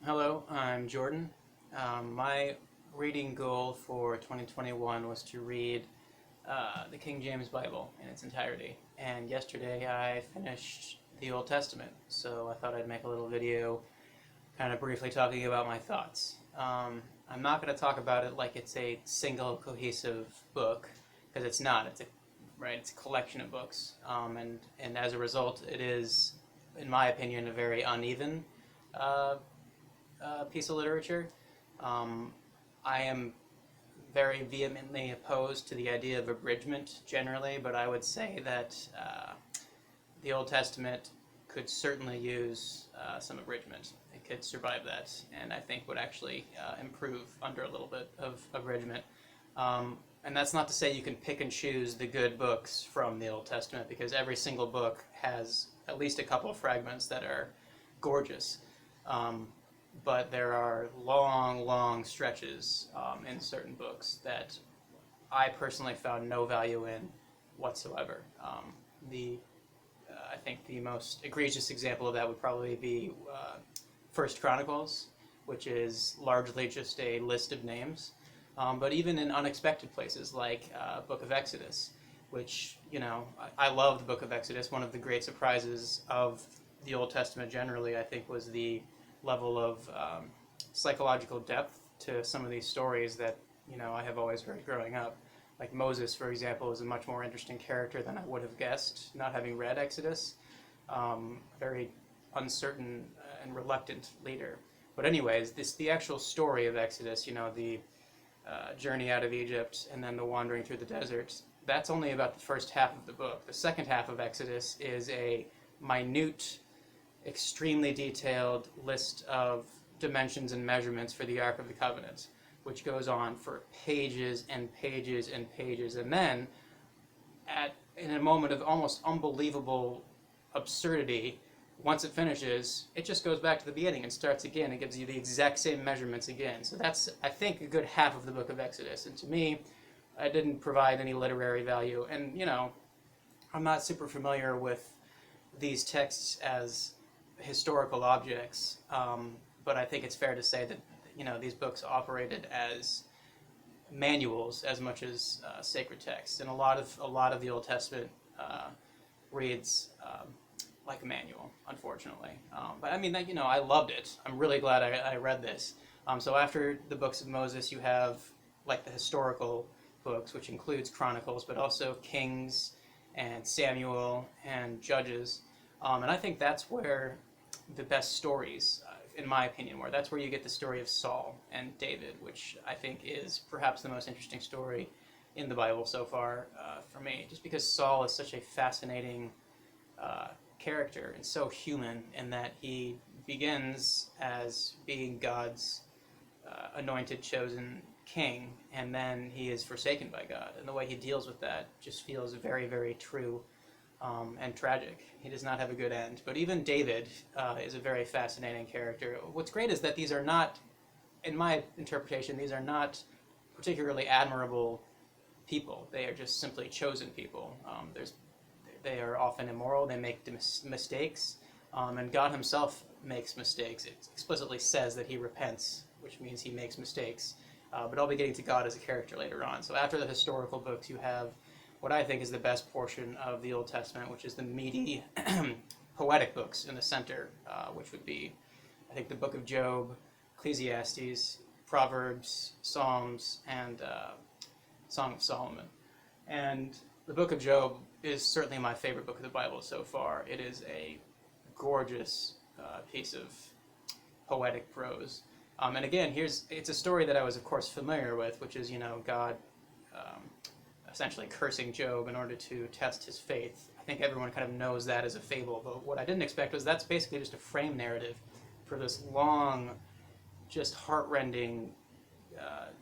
Hello, I'm Jordan. My reading goal for 2021 was to read the King James Bible in its entirety. And yesterday I finished the Old Testament, so I thought I'd make a little video kind of briefly talking about my thoughts. I'm not going to talk about it like it's a single cohesive book, because it's not. It's a collection of books, and as a result, it is, in my opinion, a very uneven uh, piece of literature. Um, I am very vehemently opposed to the idea of abridgment generally, but I would say that the Old Testament could certainly use some abridgment. It could survive that, and I think would actually improve under a little bit of abridgment. And that's not to say you can pick and choose the good books from the Old Testament, because every single book has at least a couple of fragments that are gorgeous. Um, but there are long, long stretches in certain books that I personally found no value in whatsoever. I think the most egregious example of that would probably be First Chronicles, which is largely just a list of names. But even in unexpected places like Book of Exodus, which, I love the Book of Exodus. One of the great surprises of the Old Testament generally, I think, was the level of psychological depth to some of these stories that, I have always heard growing up. Like Moses, for example, is a much more interesting character than I would have guessed, not having read Exodus. Very uncertain and reluctant leader. But anyways, the actual story of Exodus, the journey out of Egypt and then the wandering through the desert, that's only about the first half of the book. The second half of Exodus is a minute, extremely detailed list of dimensions and measurements for the Ark of the Covenant, which goes on for pages and pages and pages. And then, in a moment of almost unbelievable absurdity, once it finishes, it just goes back to the beginning and starts again. It gives you the exact same measurements again. So that's, I think, a good half of the book of Exodus. And to me, it didn't provide any literary value. And, I'm not super familiar with these texts as historical objects, but I think it's fair to say that, these books operated as manuals as much as sacred texts. And a lot of the Old Testament reads like a manual, unfortunately. But I mean, I loved it. I'm really glad I read this. So after the books of Moses, you have like the historical books, which includes Chronicles, but also Kings and Samuel and Judges. And I think that's where the best stories, in my opinion, were. That's where you get the story of Saul and David, which I think is perhaps the most interesting story in the Bible so far for me, just because Saul is such a fascinating character and so human in that he begins as being God's anointed, chosen king, and then he is forsaken by God. And the way he deals with that just feels very, very true and tragic. He does not have a good end. But even David is a very fascinating character. What's great is that these are not, in my interpretation, these are not particularly admirable people. They are just simply chosen people. They are often immoral. They make mistakes. And God himself makes mistakes. It explicitly says that he repents, which means he makes mistakes. But I'll be getting to God as a character later on. So after the historical books, you have what I think is the best portion of the Old Testament, which is the meaty poetic books in the center, which would be, I think, the Book of Job, Ecclesiastes, Proverbs, Psalms, and Song of Solomon. And the Book of Job is certainly my favorite book of the Bible so far. It is a gorgeous piece of poetic prose. And again, it's a story that I was, of course, familiar with, which is, God essentially cursing Job in order to test his faith. I think everyone kind of knows that as a fable, but what I didn't expect was that's basically just a frame narrative for this long, just heart-rending,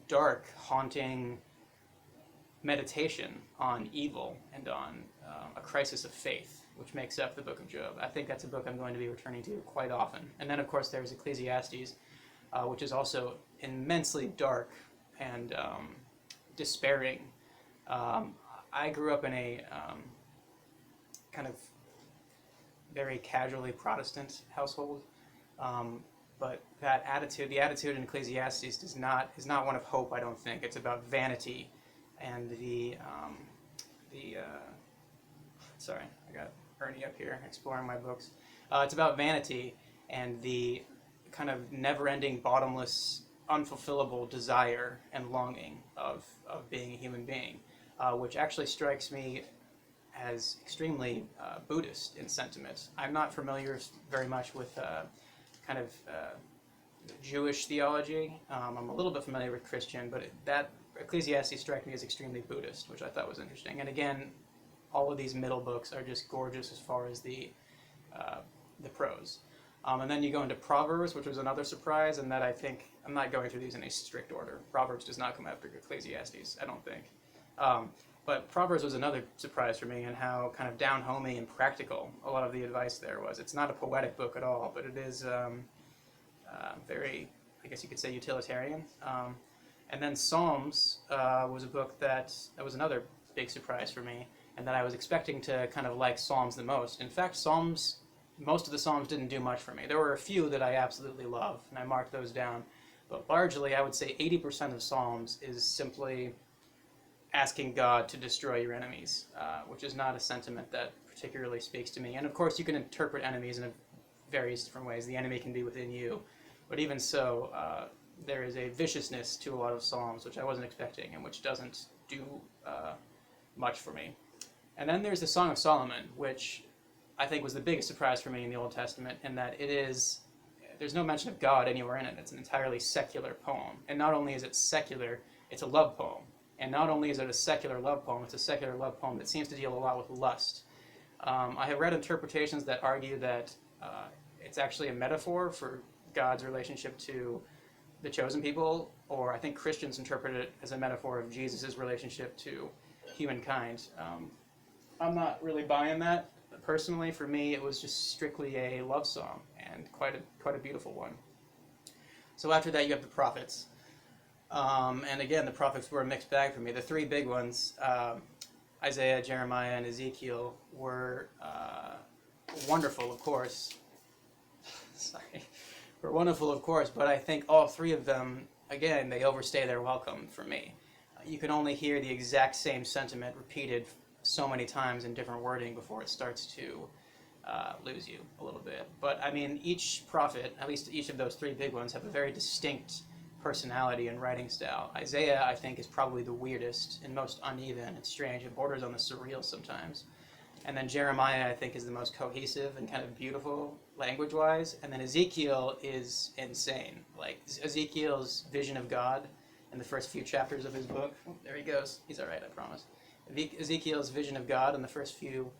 dark, haunting meditation on evil and on a crisis of faith, which makes up the Book of Job. I think that's a book I'm going to be returning to quite often. And then, of course, there's Ecclesiastes, which is also immensely dark and despairing. I grew up in a kind of very casually Protestant household. but that attitude, the attitude in Ecclesiastes, is not one of hope. I don't think it's about vanity, and sorry, I got Ernie up here exploring my books. It's about vanity and the kind of never-ending, bottomless, unfulfillable desire and longing of being a human being, which actually strikes me as extremely Buddhist in sentiment. I'm not familiar very much with kind of Jewish theology. I'm a little bit familiar with Christian, but that Ecclesiastes strikes me as extremely Buddhist, which I thought was interesting. And again, all of these middle books are just gorgeous as far as the prose. And then you go into Proverbs, which was another surprise, and that I think, I'm not going through these in a strict order. Proverbs does not come after Ecclesiastes, I don't think. But Proverbs was another surprise for me in how kind of down-homey and practical a lot of the advice there was. It's not a poetic book at all, but it is very, I guess you could say, utilitarian. And then Psalms was a book that was another big surprise for me, and that I was expecting to kind of like Psalms the most. In fact, most of the Psalms didn't do much for me. There were a few that I absolutely love, and I marked those down. But largely, I would say 80% of Psalms is simply asking God to destroy your enemies, which is not a sentiment that particularly speaks to me. And of course, you can interpret enemies in various different ways. The enemy can be within you. But even so, there is a viciousness to a lot of Psalms, which I wasn't expecting, and which doesn't do much for me. And then there's the Song of Solomon, which I think was the biggest surprise for me in the Old Testament, in that there's no mention of God anywhere in it. It's an entirely secular poem. And not only is it secular, it's a love poem. And not only is it a secular love poem, it's a secular love poem that seems to deal a lot with lust. I have read interpretations that argue that it's actually a metaphor for God's relationship to the chosen people, or I think Christians interpret it as a metaphor of Jesus' relationship to humankind. I'm not really buying that. Personally, for me, it was just strictly a love song, and quite a beautiful one. So after that, you have the prophets. And again, the prophets were a mixed bag for me. The three big ones, Isaiah, Jeremiah, and Ezekiel, were wonderful, of course. Sorry. Were wonderful, of course, but I think all three of them, again, they overstay their welcome for me. You can only hear the exact same sentiment repeated so many times in different wording before it starts to lose you a little bit. But I mean, each prophet, at least each of those three big ones, have a very distinct personality and writing style. Isaiah, I think, is probably the weirdest and most uneven and strange. It borders on the surreal sometimes. And then Jeremiah, I think, is the most cohesive and kind of beautiful language-wise. And then Ezekiel is insane. Like, Ezekiel's vision of God in the first few chapters of his book. Oh, there he goes. He's all right, I promise. Ezekiel's vision of God in the first few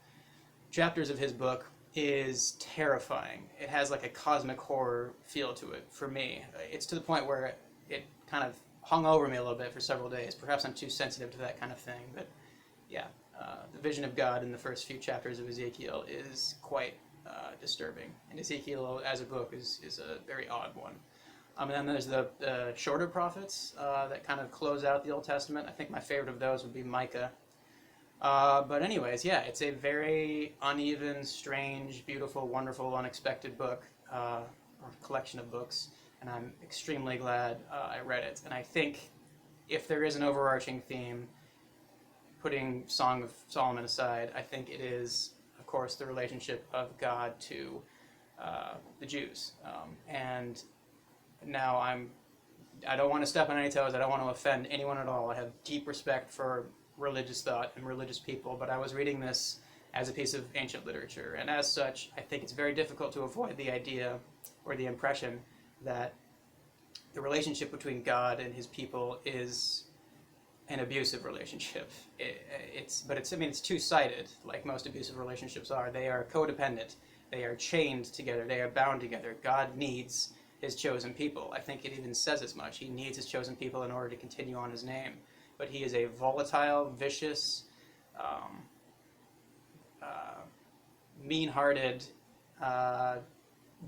chapters of his book is terrifying. It has like a cosmic horror feel to it for me. It's to the point where it kind of hung over me a little bit for several days. Perhaps I'm too sensitive to that kind of thing, but yeah, the vision of God in the first few chapters of Ezekiel is quite disturbing. And Ezekiel as a book is a very odd one. And then there's the shorter prophets that kind of close out the Old Testament. I think my favorite of those would be Micah. But anyways, yeah, it's a very uneven, strange, beautiful, wonderful, unexpected book, or collection of books, and I'm extremely glad I read it. And I think if there is an overarching theme, putting Song of Solomon aside, I think it is, of course, the relationship of God to the Jews. And now I don't want to step on any toes, I don't want to offend anyone at all. I have deep respect for religious thought and religious people, but I was reading this as a piece of ancient literature, and as such, I think it's very difficult to avoid the idea or the impression that the relationship between God and his people is an abusive relationship. It's two-sided, like most abusive relationships are. They are codependent. They are chained together. They are bound together. God needs his chosen people. I think it even says as much. He needs his chosen people in order to continue on his name. But he is a volatile, vicious, mean-hearted,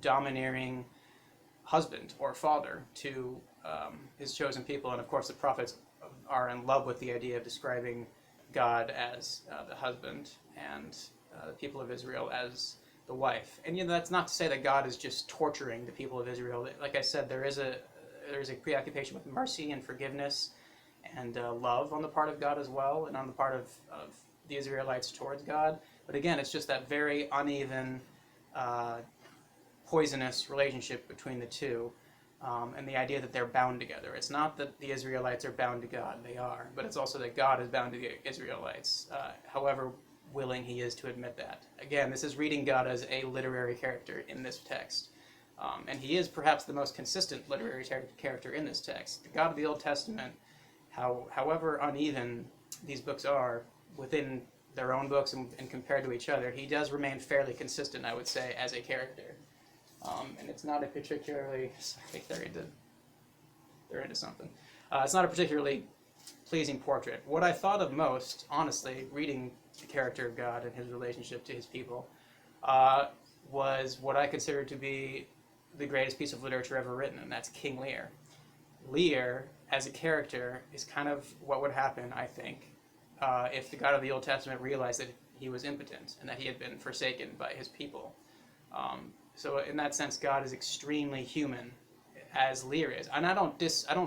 domineering husband or father to his chosen people. And of course, the prophets are in love with the idea of describing God as the husband and the people of Israel as the wife. And that's not to say that God is just torturing the people of Israel. Like I said, there's a preoccupation with mercy and forgiveness and love on the part of God as well, and on the part of the Israelites towards God. But again, it's just that very uneven, poisonous relationship between the two, and the idea that they're bound together. It's not that the Israelites are bound to God, they are, but it's also that God is bound to the Israelites, however willing he is to admit that. Again, this is reading God as a literary character in this text. And he is perhaps the most consistent literary character in this text. The God of the Old Testament, however uneven these books are within their own books and compared to each other, he does remain fairly consistent, I would say, as a character. And it's not a particularly... Sorry, they're into something. It's not a particularly pleasing portrait. What I thought of most, honestly, reading the character of God and his relationship to his people, was what I consider to be the greatest piece of literature ever written, and that's King Lear. Lear, as a character, is kind of what would happen, I think, if the God of the Old Testament realized that he was impotent and that he had been forsaken by his people. So in that sense, God is extremely human, as Lear is. And I don't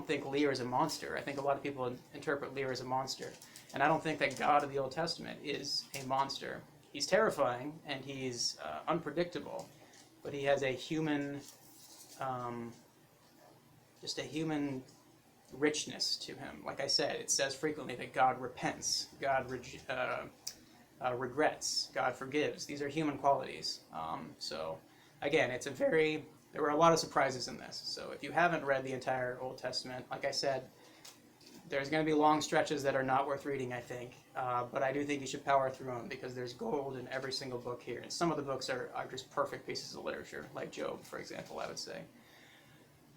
think Lear is a monster. I think a lot of people interpret Lear as a monster. And I don't think that God of the Old Testament is a monster. He's terrifying and he's unpredictable, but he has a human, just a human richness to him. Like I said, it says frequently that God repents, God regrets, God forgives. These are human qualities. So again, there were a lot of surprises in this. So if you haven't read the entire Old Testament, like I said, there's going to be long stretches that are not worth reading, I think. But I do think you should power through them because there's gold in every single book here. And some of the books are just perfect pieces of literature, like Job, for example, I would say.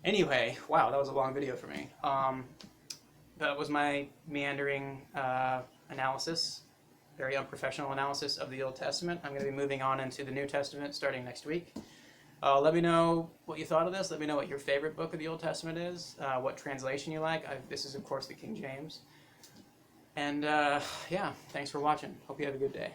Anyway, wow, that was a long video for me. That was my meandering analysis, very unprofessional analysis of the Old Testament. I'm going to be moving on into the New Testament starting next week. Let me know what you thought of this. Let me know what your favorite book of the Old Testament is, what translation you like. This is, of course, the King James. And, yeah, thanks for watching. Hope you have a good day.